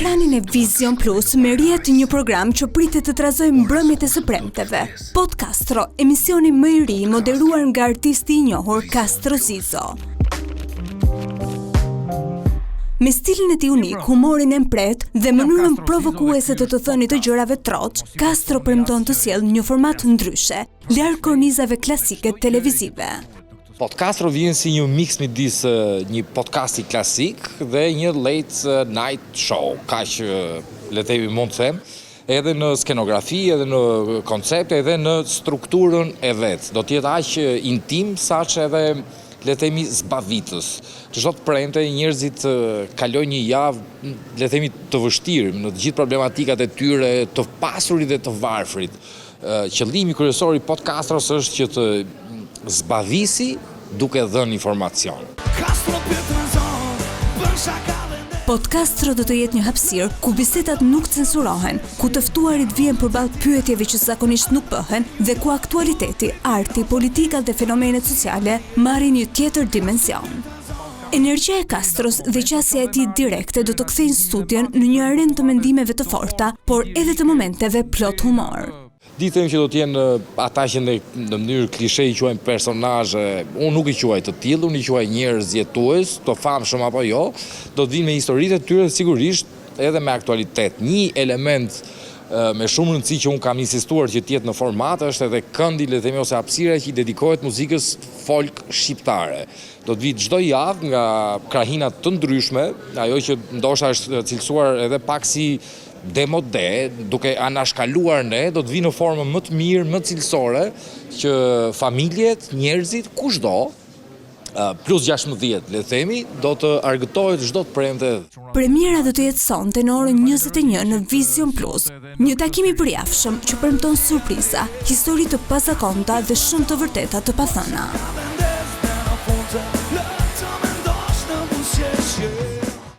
ekranin e Vision Plus merriet një program që pritet të trazojë mbrëmjet e së premteve. Podcastro, emisioni më i ri moderuar nga artisti i njohur Castro Zizo. Me stilin e tij unik, humorin e mpret dhe mënyrën provokuese të thënit të gjërave troç, Castro premton të sjellë një format ndryshe, larg kornizave klasike televizive. Castro vjen si një mix midis një podcasti klasik dhe një late night show, kaq le të themi mund të them, edhe në skenografi, edhe në koncept, edhe në strukturën e vet. Do të jetë aq intim saq edhe le të themi zbavitës. Çdo të premte njerëzit kalojnë një javë le të themi të vështirë në të gjithë problematikat e tyre, të pasurit dhe të varfrit. Qëllimi kryesor i Podcastros është që të zbavisi duke dhënë informacion. Podcastro do të jetë një hapësirë ku bisedat nuk censurohen, ku të ftuarit vjen përballë pyetjeve që zakonisht nuk bëhen dhe ku aktualiteti, arti, politika dhe fenomenet sociale marrin një tjetër dimension. Energjia e Castros dhe qasja e tij direkte do të kthejnë studion në një arenë të mendimeve të forta, por edhe të momenteve plot humor. Ditëm që do t'jenë ata që në mënyrë klishe i quajnë personazhe, unë nuk i quaj të tillë, unë i quaj njerëz jetues, të famshëm apo jo, do të vinë me historitë e tyre sigurisht edhe me aktualitet. Një element me shumë rëndësi që unë kam insistuar që t'jetë në format është edhe këndi le të themi ose hapësira që i dedikohet muzikës folk shqiptare. Do të vitë çdo javë nga krahina të ndryshme, ajo që ndoshta është cilësuar edhe pak si demode, duke anashkaluar ne, do të vinë në formë më të mirë, më cilësore, që familjet, njerëzit, kushdo, plus 16, le të themi, do të argëtohet çdo të premte. Premiera do të jetë sonte në orën 21 në Vision Plus, një takim i përjashtëm që premton surpriza, histori të pazakonta dhe shumë të vërteta të pathëna.